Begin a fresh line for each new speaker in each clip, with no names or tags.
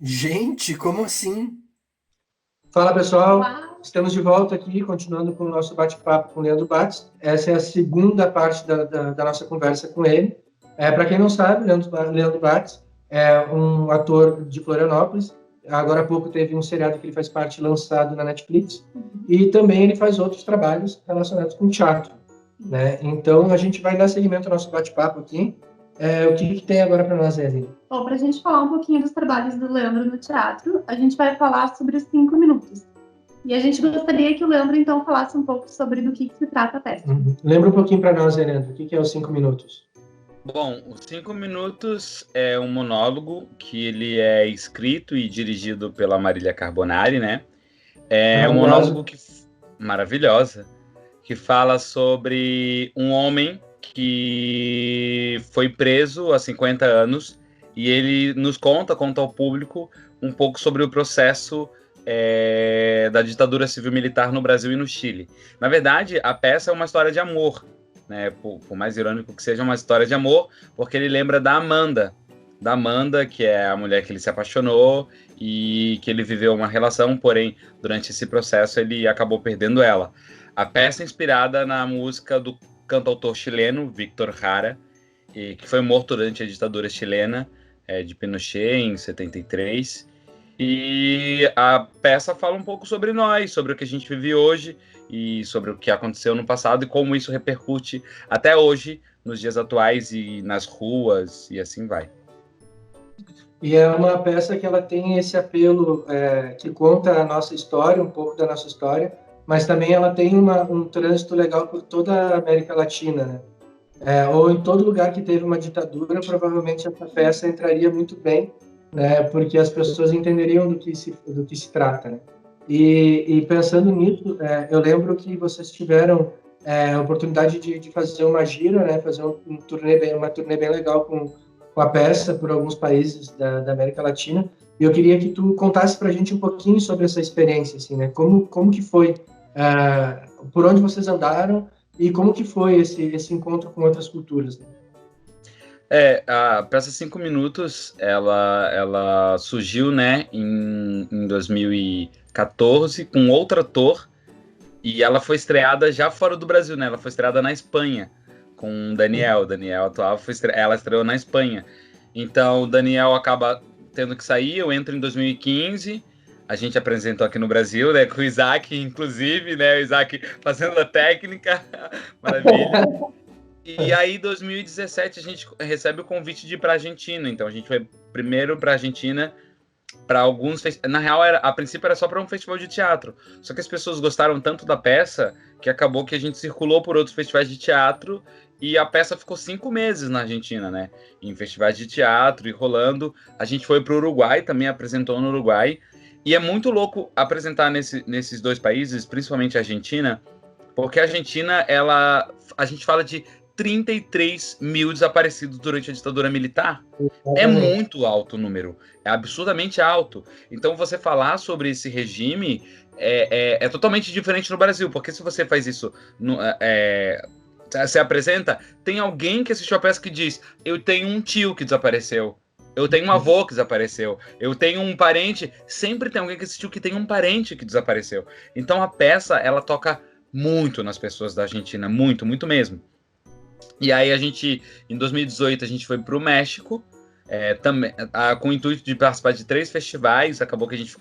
Gente, como assim?
Fala pessoal,
Olá.
estamos de volta aqui, continuando com o nosso bate-papo com o Leandro Batz. Essa é a segunda parte da nossa conversa com ele. Para quem não sabe, Leandro Batz é um ator de Florianópolis. Agora há pouco teve um seriado que ele faz parte lançado na Netflix. E também ele faz outros trabalhos relacionados com teatro, né? Então a gente vai dar seguimento ao nosso bate-papo aqui. O que tem agora para nós, Evelyn?
Bom, para a gente falar um pouquinho dos trabalhos do Leandro no teatro, a gente vai falar sobre os 5 minutos. E a gente gostaria que o Leandro, então, falasse um pouco sobre do que se trata a peça.
Lembra um pouquinho para nós, Leandro, o que é os 5 minutos?
Bom, os 5 minutos é um monólogo que ele é escrito e dirigido pela Marília Carbonari, né? É um monólogo maravilhosa, que fala sobre um homem que foi preso há 50 anos e ele nos conta ao público um pouco sobre o processo da ditadura civil-militar no Brasil e no Chile. Na verdade, a peça é uma história de amor, né? Por mais irônico que seja, uma história de amor, porque ele lembra da Amanda, que é a mulher que ele se apaixonou e que ele viveu uma relação, porém, durante esse processo ele acabou perdendo ela. A peça é inspirada na música do cantautor chileno Víctor Jara, que foi morto durante a ditadura chilena de Pinochet em 73. E a peça fala um pouco sobre nós, sobre o que a gente vive hoje e sobre o que aconteceu no passado e como isso repercute até hoje, nos dias atuais e nas ruas e assim vai.
E é uma peça que ela tem esse apelo que conta a nossa história, um pouco da nossa história, mas também ela tem um trânsito legal por toda a América Latina, né? Ou em todo lugar que teve uma ditadura, provavelmente essa peça entraria muito bem, né? Porque as pessoas entenderiam do que se trata, né? E pensando nisso, eu lembro que vocês tiveram a oportunidade de fazer uma gira, né? Fazer uma turnê bem legal com a peça por alguns países da América Latina. E eu queria que tu contasse para a gente um pouquinho sobre essa experiência, assim, né? Como que foi, por onde vocês andaram e como que foi esse encontro com outras culturas, né?
A peça 5 minutos, ela surgiu, né, em 2014 com outro ator e ela foi estreada já fora do Brasil, né? Ela foi estreada na Espanha com o Daniel. O Daniel atual ela estreou na Espanha. Então o Daniel acaba tendo que sair, eu entro em 2015. A gente apresentou aqui no Brasil, né, com o Isaac, inclusive, né, o Isaac fazendo a técnica, maravilha. E aí, em 2017, a gente recebe o convite de ir para a Argentina. Então, a gente foi primeiro para a Argentina para alguns. Na real, a princípio era só para um festival de teatro. Só que as pessoas gostaram tanto da peça que acabou que a gente circulou por outros festivais de teatro e a peça ficou 5 meses na Argentina, né? Em festivais de teatro e rolando. A gente foi para o Uruguai, também apresentou no Uruguai. E é muito louco apresentar nesses dois países, principalmente a Argentina, porque a Argentina, a gente fala de 33 mil desaparecidos durante a ditadura militar. É
Exatamente.
muito alto o número, é absurdamente alto. Então, você falar sobre esse regime é totalmente diferente no Brasil, porque se você faz isso, você apresenta, tem alguém que assistiu a peça que diz: eu tenho um tio que desapareceu, eu tenho um avô que desapareceu, eu tenho um parente. Sempre tem alguém que assistiu que tem um parente que desapareceu. Então, a peça, ela toca muito nas pessoas da Argentina, muito, muito mesmo. E aí em 2018, a gente foi para o México, também, com o intuito de participar de 3 festivais. Acabou que a gente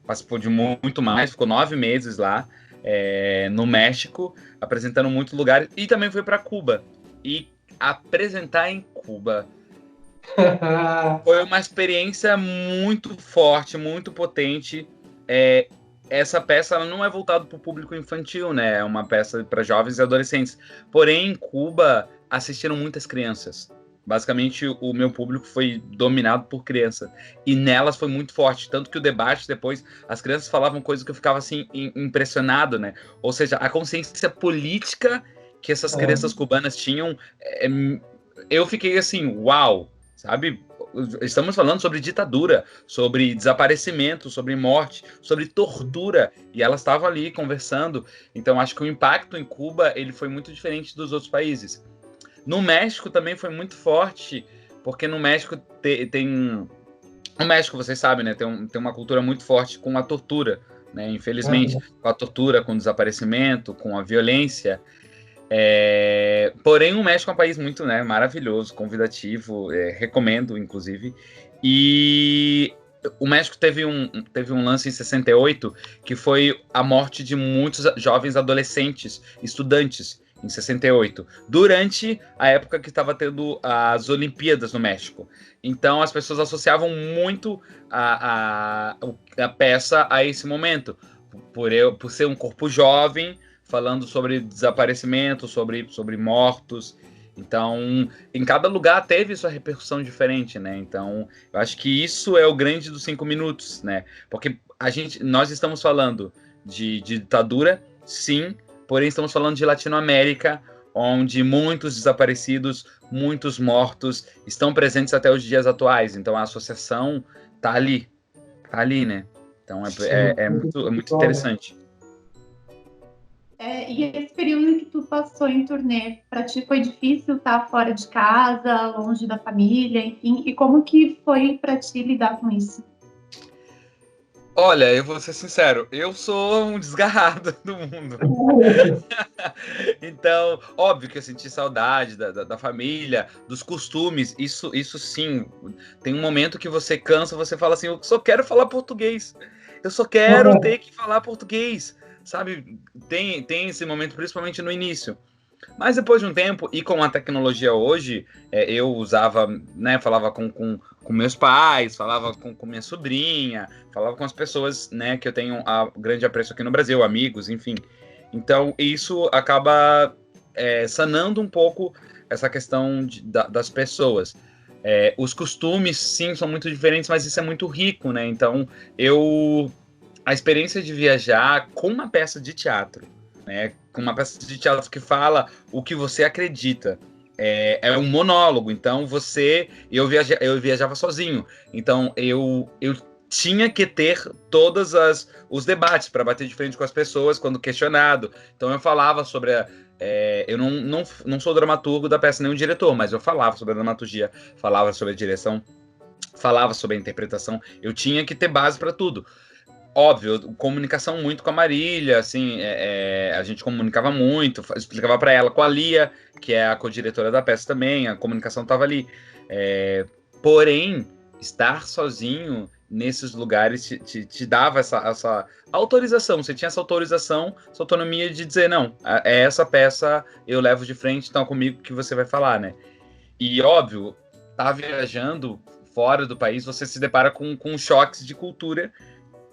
participou de muito mais, ficou 9 meses lá, no México, apresentando muitos lugares. E também foi para Cuba. E apresentar em Cuba foi uma experiência muito forte, muito potente. Essa peça, ela não é voltada para o público infantil, né? É uma peça para jovens e adolescentes. Porém, em Cuba, assistiram muitas crianças. Basicamente, o meu público foi dominado por crianças. E nelas foi muito forte. Tanto que o debate depois, as crianças falavam coisas que eu ficava assim, impressionado, né? Ou seja, a consciência política que essas crianças cubanas tinham, eu fiquei assim, uau, sabe? Estamos falando sobre ditadura, sobre desaparecimento, sobre morte, sobre tortura, e elas estavam ali conversando. Então, acho que o impacto em Cuba ele foi muito diferente dos outros países. No México também foi muito forte, porque no México tem O México, vocês sabem, né? Tem uma cultura muito forte com a tortura, né? Infelizmente, com a tortura, com o desaparecimento, com a violência. Porém, o México é um país muito, né, maravilhoso, convidativo, recomendo, inclusive. E o México teve um lance em 68 que foi a morte de muitos jovens adolescentes, estudantes, em 68, durante a época que estava tendo as Olimpíadas no México. Então as pessoas associavam muito a peça a esse momento, por ser um corpo jovem, falando sobre desaparecimento, sobre mortos. Então, em cada lugar teve sua repercussão diferente, né? Então, eu acho que isso é o grande dos 5 minutos, né? Porque nós estamos falando de ditadura, sim, porém estamos falando de Latinoamérica, onde muitos desaparecidos, muitos mortos estão presentes até os dias atuais. Então, a associação tá ali, né? Então, é muito interessante.
E esse período em que tu passou em turnê, para ti foi difícil estar fora de casa, longe da família, enfim, e como que foi para ti lidar com isso?
Olha, eu vou ser sincero, eu sou um desgarrado do mundo. Então, óbvio que eu senti saudade da família, dos costumes, isso sim. Tem um momento que você cansa, você fala assim, eu só quero falar português. Eu só quero ter que falar português. Sabe, tem esse momento, principalmente no início. Mas depois de um tempo, e com a tecnologia hoje, eu usava, né, falava com meus pais, falava com minha sobrinha, falava com as pessoas, né, que eu tenho grande apreço aqui no Brasil, amigos, enfim. Então, isso acaba sanando um pouco essa questão das pessoas. Os costumes, sim, são muito diferentes, mas isso é muito rico, né? Então, a experiência de viajar com uma peça de teatro, né? Com uma peça de teatro que fala o que você acredita. É um monólogo, então eu viajava sozinho, então eu tinha que ter todos os debates para bater de frente com as pessoas quando questionado. Então eu falava sobre eu não sou dramaturgo da peça, nem um diretor, mas eu falava sobre a dramaturgia, falava sobre a direção, falava sobre a interpretação. Eu tinha que ter base para tudo. Óbvio, comunicação muito com a Marília, assim, a gente comunicava muito, explicava para ela, com a Lia, que é a co-diretora da peça também, a comunicação estava ali. Porém, estar sozinho nesses lugares te dava essa autorização, você tinha essa autorização, essa autonomia de dizer, não, essa peça eu levo de frente, então é comigo que você vai falar, né? E, óbvio, tá viajando fora do país, você se depara com choques de cultura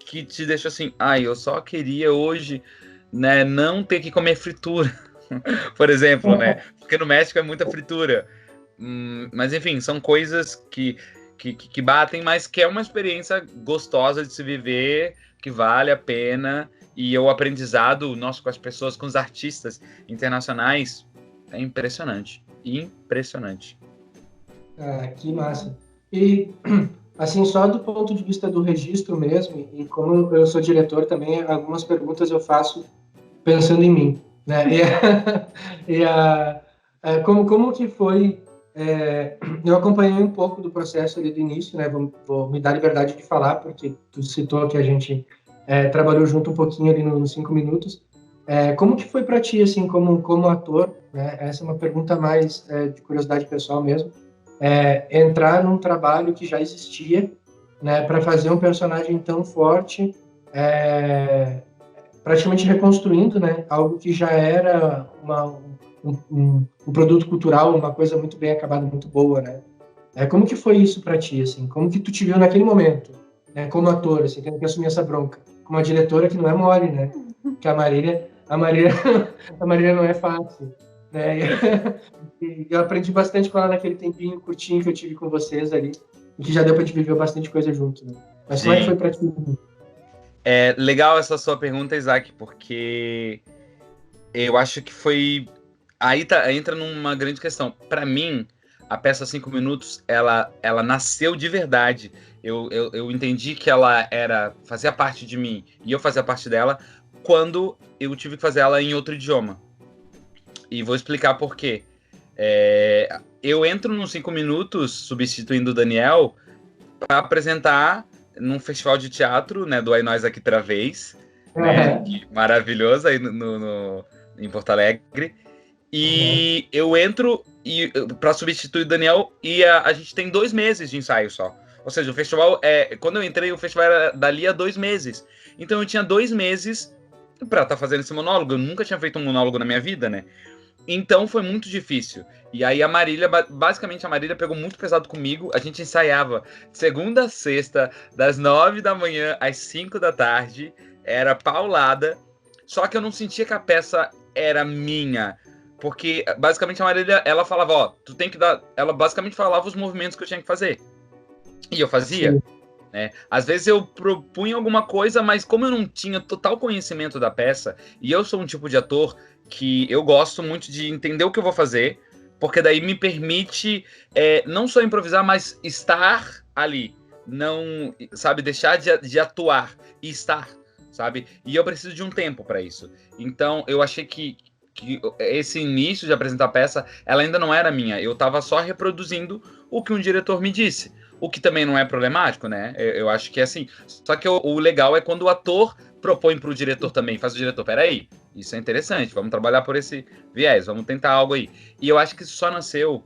que te deixa assim, eu só queria hoje, né, não ter que comer fritura, por exemplo, né? Porque no México é muita fritura. Mas enfim, são coisas que batem, mas que é uma experiência gostosa de se viver, que vale a pena. E o aprendizado nosso com as pessoas, com os artistas internacionais, é impressionante. Impressionante.
Que massa. E assim, só do ponto de vista do registro mesmo, e como eu sou diretor também, algumas perguntas eu faço pensando em mim, né? Como que foi? Eu acompanhei um pouco do processo ali do início, né? Vou me dar liberdade de falar, porque tu citou que a gente trabalhou junto um pouquinho ali nos 5 minutos. Como que foi para ti, assim, como ator, né? Essa é uma pergunta mais de curiosidade pessoal mesmo. Entrar num trabalho que já existia, né, para fazer um personagem tão forte, praticamente reconstruindo, né, algo que já era um produto cultural, uma coisa muito bem acabada, muito boa, né? Como que foi isso para ti, assim? Como que tu te viu naquele momento, né, como ator, assim, tendo que assumir essa bronca, como uma diretora que não é mole, né? Que a Marília não é fácil, né? E eu aprendi bastante com ela naquele tempinho curtinho que eu tive com vocês ali, e que já deu pra gente viver bastante coisa junto, né? Mas como é que foi pra ti?
É legal essa sua pergunta, Isaac, porque eu acho que foi... Aí entra numa grande questão. Para mim, a peça 5 minutos, ela nasceu de verdade. Eu entendi que ela fazia parte de mim e eu fazia parte dela quando eu tive que fazer ela em outro idioma. E vou explicar por quê. Eu entro nos 5 minutos substituindo o Daniel para apresentar num festival de teatro, né, do Aí Nós Aqui Outra Vez, né, maravilhoso aí em Porto Alegre. E eu entro para substituir o Daniel e a gente tem 2 meses de ensaio só. Ou seja, o festival, quando eu entrei, o festival era dali a 2 meses. Então eu tinha 2 meses para estar fazendo esse monólogo. Eu nunca tinha feito um monólogo na minha vida, né? Então foi muito difícil. E aí basicamente a Marília pegou muito pesado comigo. A gente ensaiava segunda a sexta, das 9 da manhã às 5 da tarde. Era paulada. Só que eu não sentia que a peça era minha. Porque basicamente a Marília, ela falava, ó, tu tem que dar. Ela basicamente falava os movimentos que eu tinha que fazer. E eu fazia. Né? Às vezes eu propunha alguma coisa, mas como eu não tinha total conhecimento da peça, e eu sou um tipo de ator que eu gosto muito de entender o que eu vou fazer, porque daí me permite não só improvisar, mas estar ali. Não, sabe, deixar de atuar e estar, sabe? E eu preciso de um tempo para isso. Então eu achei que esse início de apresentar a peça, ela ainda não era minha. Eu estava só reproduzindo o que um diretor me disse. O que também não é problemático, né? Eu acho que é assim. Só que o legal é quando o ator propõe para o diretor também. Faz o diretor, peraí, isso é interessante, vamos trabalhar por esse viés, vamos tentar algo aí. E eu acho que isso só nasceu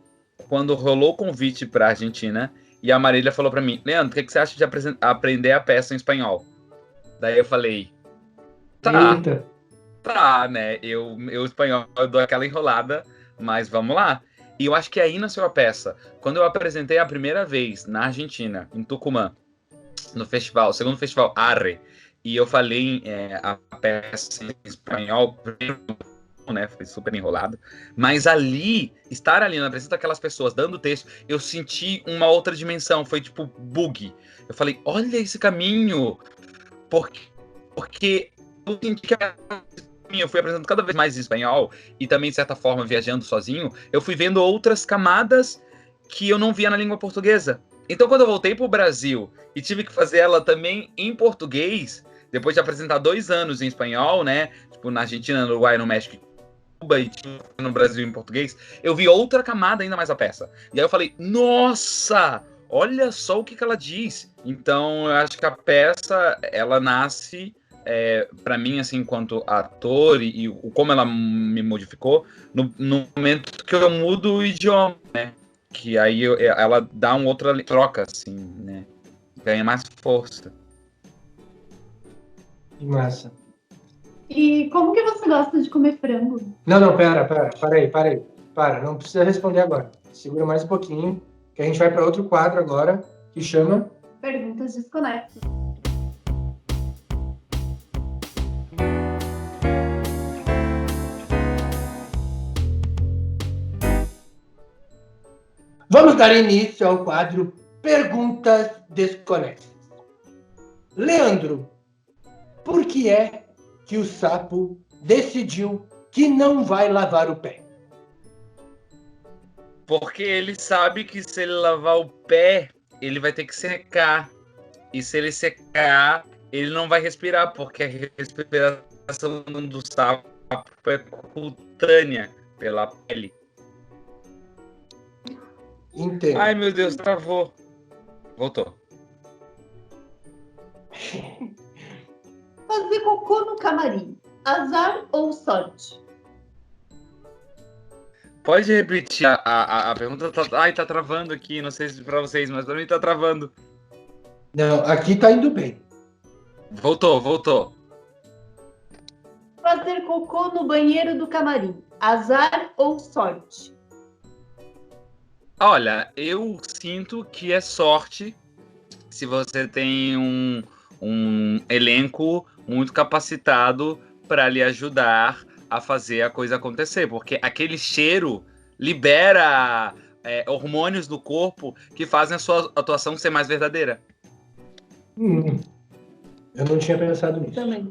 quando rolou o convite para a Argentina e a Marília falou para mim, Leandro, o que você acha de aprender a peça em espanhol? Daí eu falei, tá, né? Eu espanhol eu dou aquela enrolada, mas vamos lá. E eu acho que aí nasceu a peça. Quando eu apresentei a primeira vez na Argentina, em Tucumã, no festival, segundo festival Arre, e eu falei a peça em espanhol, né? Foi super enrolado. Mas ali, estar ali na presença daquelas pessoas, dando texto, eu senti uma outra dimensão. Foi tipo bug. Eu falei, olha esse caminho. Porque eu senti que eu fui apresentando cada vez mais em espanhol e também, de certa forma, viajando sozinho, eu fui vendo outras camadas que eu não via na língua portuguesa. Então, quando eu voltei para o Brasil e tive que fazer ela também em português, depois de apresentar 2 anos em espanhol, né? Tipo, na Argentina, no Uruguai, no México, Cuba e no Brasil em português, eu vi outra camada ainda mais a peça. E aí eu falei, nossa, olha só o que ela diz. Então, eu acho que a peça, ela nasce... para mim, assim, enquanto ator e como ela me modificou, no momento que eu mudo o idioma, né? Que aí ela dá uma outra troca, assim, né? Ganha mais força.
Que massa.
E como que você gosta de comer frango?
Não, para aí. Para, não precisa responder agora. Segura mais um pouquinho, que a gente vai para outro quadro agora, que chama...
Perguntas desconexas.
Vamos dar início ao quadro Perguntas Desconexas. Leandro, por que é que o sapo decidiu que não vai lavar o pé?
Porque ele sabe que se ele lavar o pé, ele vai ter que secar. E se ele secar, ele não vai respirar, porque a respiração do sapo é cutânea pela pele.
Entendo.
Ai, meu Deus, travou. Voltou.
Fazer cocô no camarim, azar ou sorte?
Pode repetir a pergunta? Ai, tá travando aqui. Não sei se pra vocês, mas pra mim tá travando.
Não, aqui tá indo bem.
Voltou.
Fazer cocô no banheiro do camarim, azar ou sorte?
Olha, eu sinto que é sorte se você tem um elenco muito capacitado para lhe ajudar a fazer a coisa acontecer, porque aquele cheiro libera hormônios do corpo que fazem a sua atuação ser mais verdadeira.
Eu não tinha pensado nisso.
Também.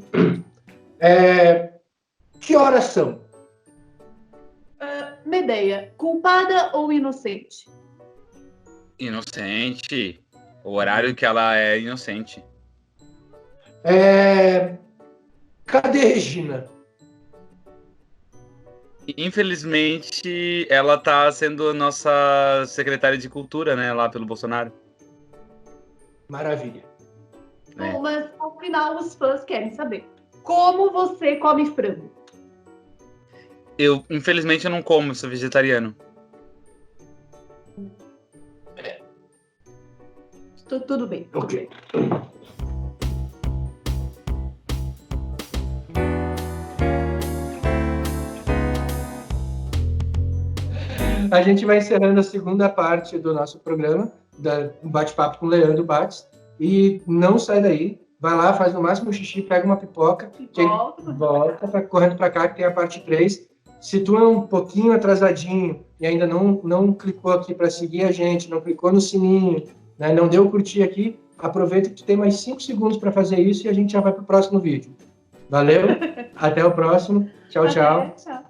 Que horas são?
Medeia, culpada ou inocente?
Inocente. O horário que ela é inocente.
Cadê Regina?
Infelizmente, ela tá sendo a nossa secretária de cultura, né, lá pelo Bolsonaro.
Maravilha.
É.
Bom, mas ao final os fãs querem saber como você come frango.
Infelizmente, eu não como, sou vegetariano.
Tudo bem.
Ok. A gente vai encerrando a segunda parte do nosso programa, um bate-papo com o Leandro Bates. E não sai daí. Vai lá, faz no máximo xixi, pega uma pipoca, volta correndo para cá, que tem a parte 3. Se tu é um pouquinho atrasadinho e ainda não clicou aqui para seguir a gente, não clicou no sininho, né, não deu curtir aqui, aproveita que tu tem mais 5 segundos para fazer isso e a gente já vai para o próximo vídeo. Valeu, até o próximo. Tchau, tchau.
Tchau.